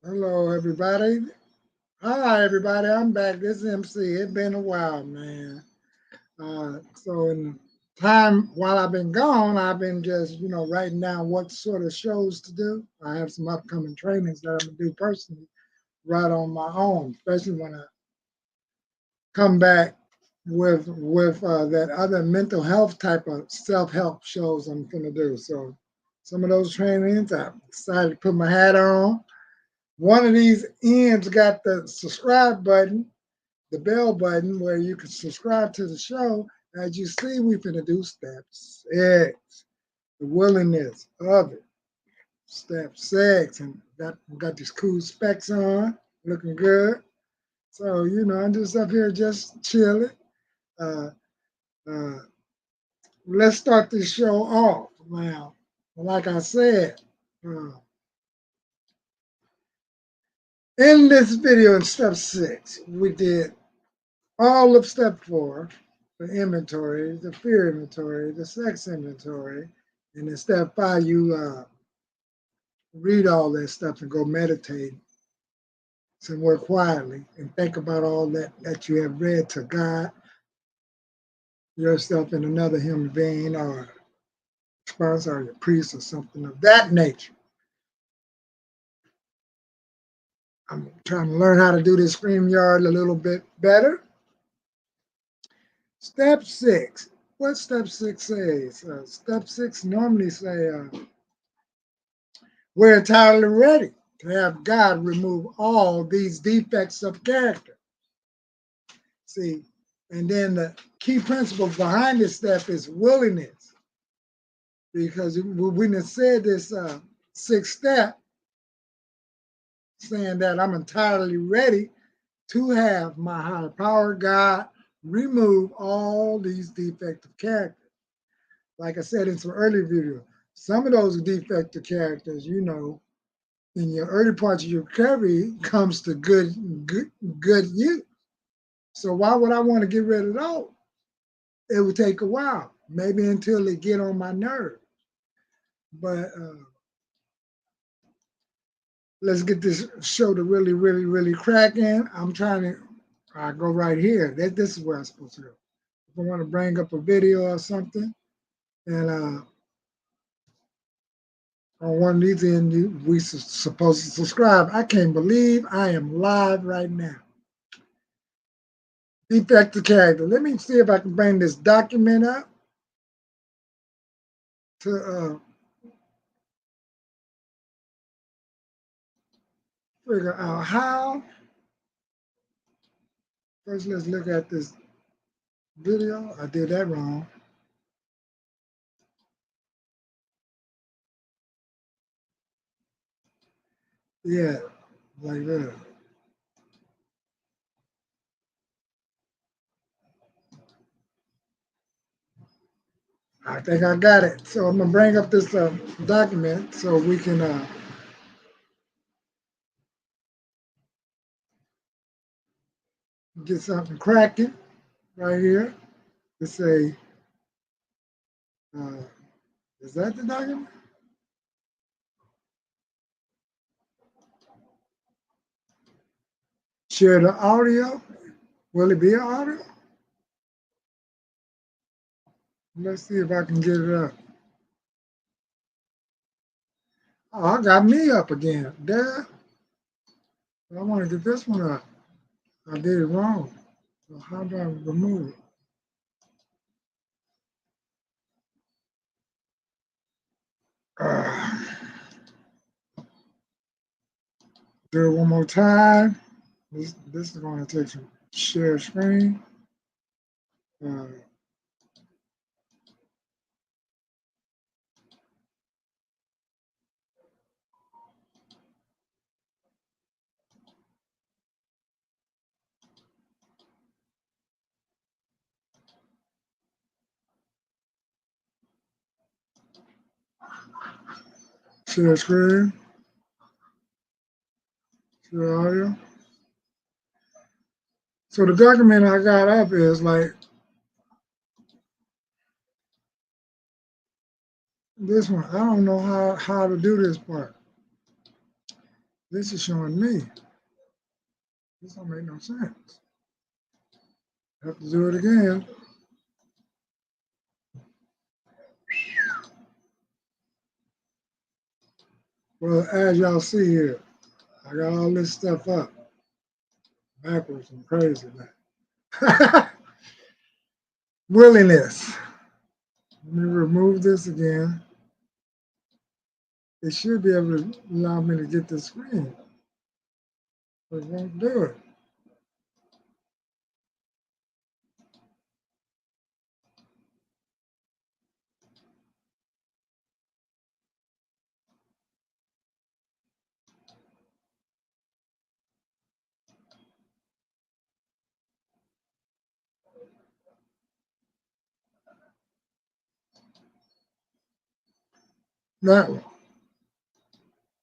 Hello, everybody. Hi, everybody. I'm back. This is MC. It's been a while, man. So, in time while I've been gone, I've been just, writing down what sort of shows to do. I have some upcoming trainings that I'm gonna do personally, right on my own, especially when I come back with that other mental health type of self help shows I'm gonna do. So, some of those trainings, I decided to put my hat on. One of these ends got the subscribe button, the bell button, where you can subscribe to the show. As you see, we finna do step six, the willingness of it. Step six, and got these cool specs on, looking good. So I'm just up here just chilling. Uh, uh, let's start this show off now. Like I said, uh, in this video in step six, we did all of step four, the inventory, the fear inventory, the sex inventory, and in step five, you read all that stuff and go meditate somewhere quietly and think about all that you have read to God, yourself, and another human being, or sponsor, or your priest, or something of that nature. I'm trying to learn how to do this StreamYard a little bit better. Step six. What step six says? Step six normally say, we're entirely ready to have God remove all these defects of character. See, and then the key principle behind this step is willingness, because we have said this sixth step, saying that I'm entirely ready to have my higher power, God, remove all these defective characters. Like I said in some earlier video, some of those defective characters, in your early parts of your recovery comes to good use. So why would I want to get rid of those? It would take a while, maybe until they get on my nerve. But let's get this show to really, really, really crack in. I'm trying to. I go right here. This is where I'm supposed to go. If I want to bring up a video or something, and on one of these ends, we supposed to subscribe. I can't believe I am live right now. Defective character. Let me see if I can bring this document up to figure out how. First, let's look at this video. I did that wrong. Yeah, like that. I think I got it. So I'm gonna bring up this document so we can get something cracking right here. Let's say, uh, is that the document? Share the audio. Will it be audio? Let's see if I can get it up. Oh, I got me up again. There. I want to get this one up. I did it wrong. So how do I remove it? Uh, do it one more time. This is going to take some share screen. Uh, share screen. Share audio. So the document I got up is like this one. I don't know how to do this part. This is showing me. This don't make no sense. Have to do it again. Well, as y'all see here, I got all this stuff up backwards and crazy, man. Willingness. Let me remove this again. It should be able to allow me to get the screen, but it won't do it. That one.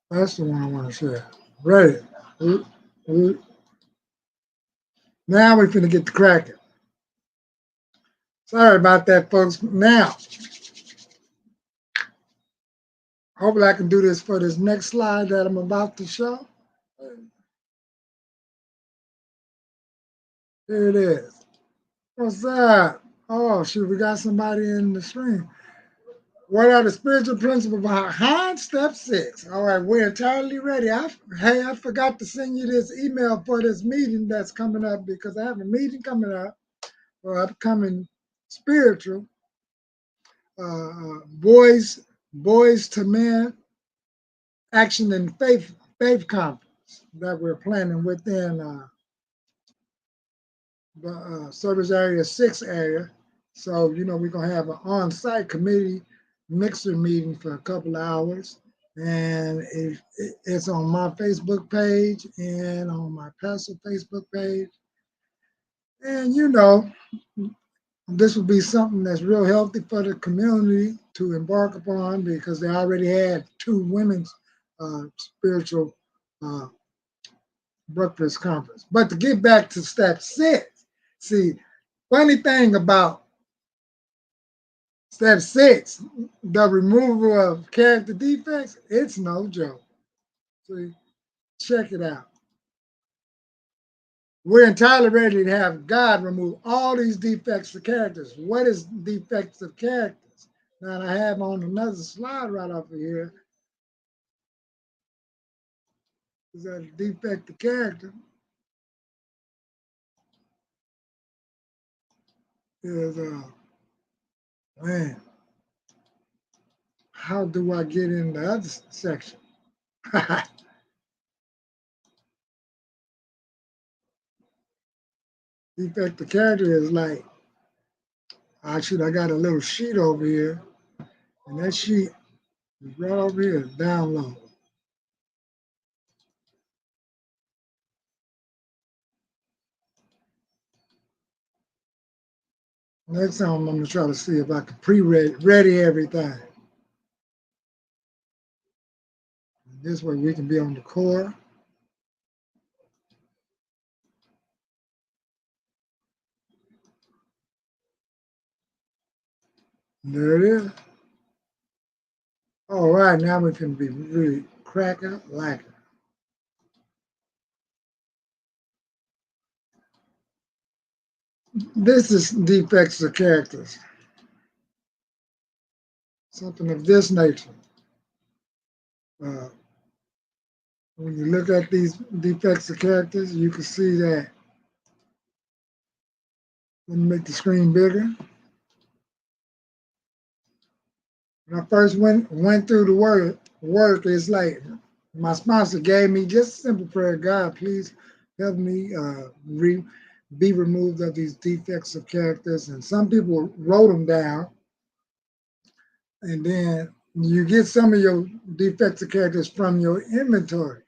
That's the one I want to share. Ready. Now we're going to get to cracking. Sorry about that, folks. Now, hopefully I can do this for this next slide that I'm about to show. Here it is. What's that? Oh, shoot, we got somebody in the stream. What are the spiritual principles behind step 6? All right, we're entirely ready. Hey, I forgot to send you this email for this meeting that's coming up because I have a meeting coming up for upcoming spiritual boys to men action and faith conference that we're planning within the service area 6 area. So, we're going to have an on-site committee mixer meeting for a couple of hours. And it's on my Facebook page and on my pastor Facebook page. And, this will be something that's real healthy for the community to embark upon because they already had 2 women's spiritual breakfast conference. But to get back to step 6, see, funny thing about step 6, the removal of character defects, it's no joke. See, check it out. We're entirely ready to have God remove all these defects of characters. What is defects of characters? Now I have on another slide right over here. Is that a defect of character? Is man, how do I get in the other section? Defect of character is like, actually, I got a little sheet over here, and that sheet is right over here, download. Next time I'm going to try to see if I can pre-ready everything. This way we can be on the core. There it is. All right, now we can be really cracker lacquer. This is defects of characters. Something of this nature. When you look at these defects of characters, you can see that. Let me make the screen bigger. When I first went through the work, it's like my sponsor gave me just a simple prayer: God, please help me be removed of these defects of characters. And some people wrote them down, and then you get some of your defects of characters from your inventory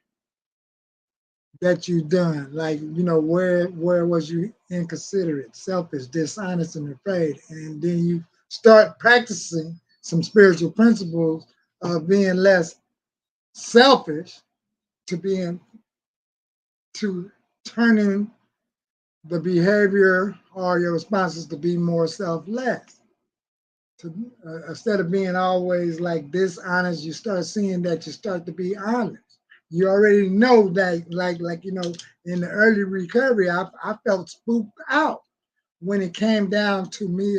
that you've done. Like, where was you inconsiderate, selfish, dishonest, and afraid? And then you start practicing some spiritual principles of being less selfish to turning the behavior or your responses to be more selfless. Instead of being always like dishonest, you start seeing that you start to be honest. You already know that, like in the early recovery, I felt spooked out when it came down to me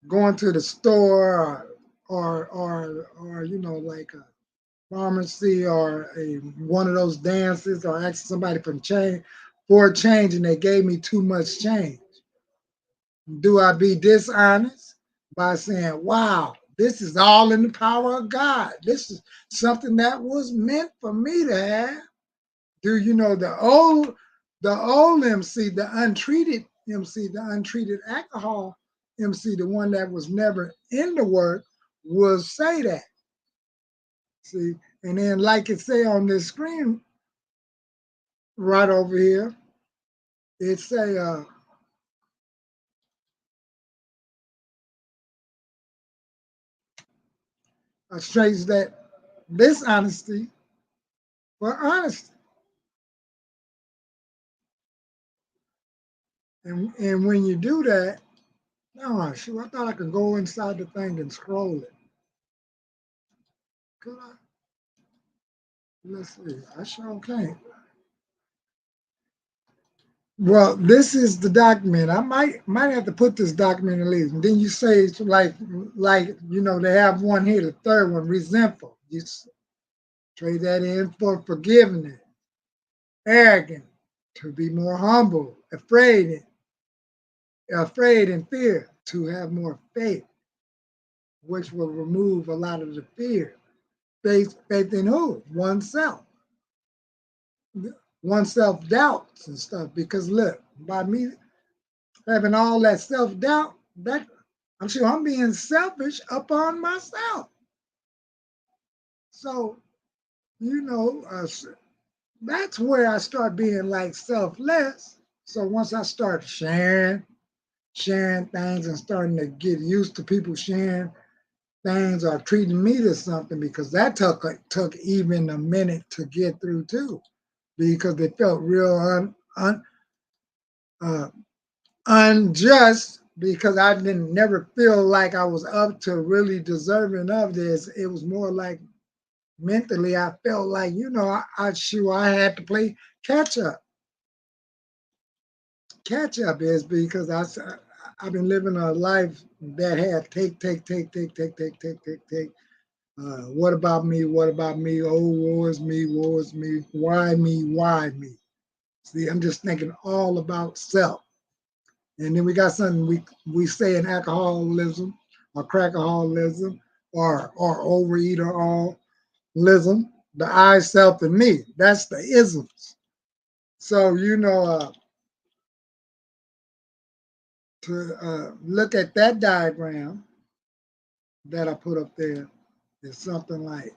going to the store or like a pharmacy or one of those dances or asking somebody for change and they gave me too much change. Do I be dishonest by saying, wow, this is all in the power of God? This is something that was meant for me to have. Do you know the old MC, the untreated MC, the untreated alcohol MC, the one that was never in the word, will say that. See, and then like it say on this screen right over here, it say trades that dishonesty for honesty. And when you do that, no, shoot, I thought I could go inside the thing and scroll it. Could I? Let's see. I sure can't. Well, this is the document. I might have to put this document in least. And then you say it's like they have one here, the third one, resentful. You trade that in for forgiveness, arrogant, to be more humble, afraid and fear, to have more faith, which will remove a lot of the fear. Faith in who? Oneself. Oneself doubts and stuff. Because look, by me having all that self doubt, that I'm sure I'm being selfish upon myself. So you know, that's where I start being like selfless. So once I start sharing things and starting to get used to people sharing things or treating me to something, because that took even a minute to get through too, because they felt real uh, unjust, because I didn't never feel like I was up to really deserving of this. It was more like mentally I felt like I had to play catch up. Catch up is because I've been living a life that had take. What about me? What about me? Oh, woe is me. Why me? Why me? See, I'm just thinking all about self. And then we got something we say in alcoholism or crackaholism or overeaterism, the I, self, and me. That's the isms. So to look at that diagram that I put up there is something like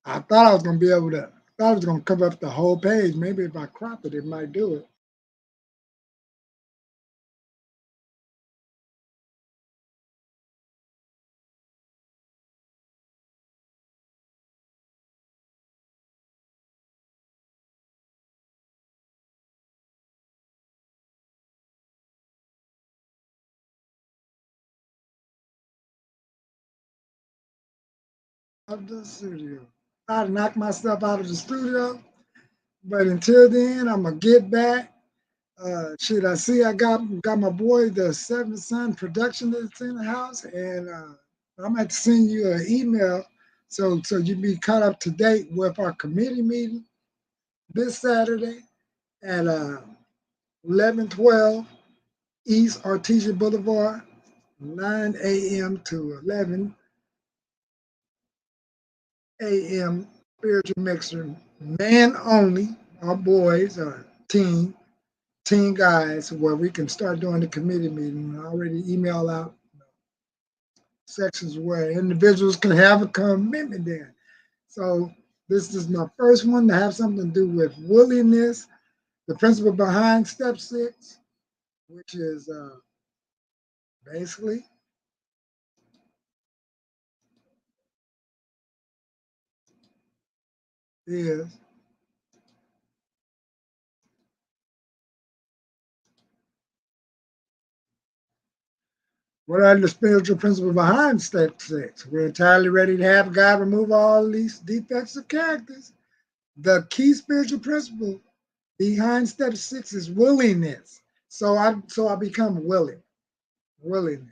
I thought I was gonna be able to. I thought it was gonna cover up the whole page. Maybe if I crop it, it might do it. Of the studio. I'd knock myself out of the studio, but until then, I'm gonna get back. Should I see? I got my boy, the Seventh Son Production that's in the house, and I'm going to send you an email so you be caught up to date with our committee meeting this Saturday at 11:12 East Artesia Boulevard, 9 a.m. to 11 a.m. Spiritual mixer, man only. Our boys are teen guys, where we can start doing the committee meeting. I already email out sections where individuals can have a commitment there. So this is my first one to have something to do with willingness, the principle behind step 6, which is basically is What are the spiritual principles behind step six? We're entirely ready to have God remove all these defects of characters. The key spiritual principle behind step six is willingness. So I become willing. Willingness.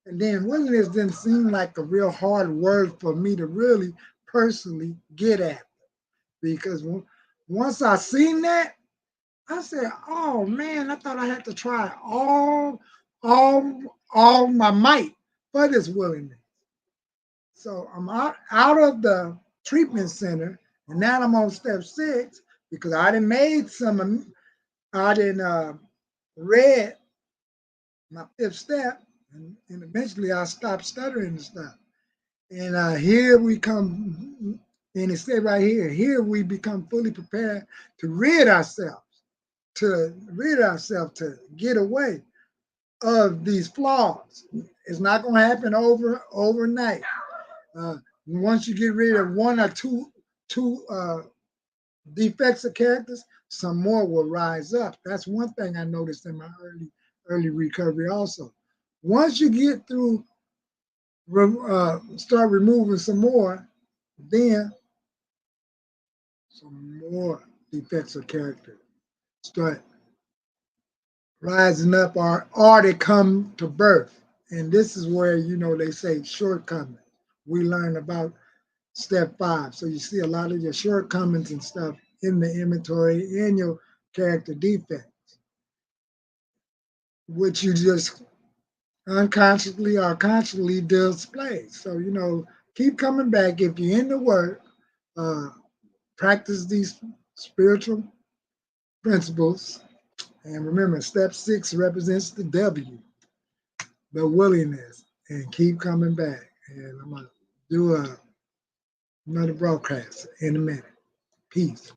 And then willingness didn't seem like a real hard word for me to really personally get at. Because once I seen that, I said, "Oh man, I thought I had to try all my might for this willingness." So I'm out of the treatment center, and now I'm on step six because I didn't made some. I didn't read my fifth step, and eventually I stopped stuttering and stuff. And here we come, and it said right here, here we become fully prepared to rid ourselves, to get away of these flaws. It's not going to happen overnight. Uh, Once you get rid of one or two defects of characters, some more will rise up. That's one thing I noticed in my early recovery. Also, once you get through, start removing some more, then some more defects of character start rising up, or they come to birth. And this is where, they say shortcomings. We learn about step five. So you see a lot of your shortcomings and stuff in the inventory, in your character defects, which you just unconsciously or consciously display. So, keep coming back. If you're in the work, uh, practice these spiritual principles. And remember, step six represents the W, the willingness, and keep coming back. And I'm going to do another broadcast in a minute. Peace.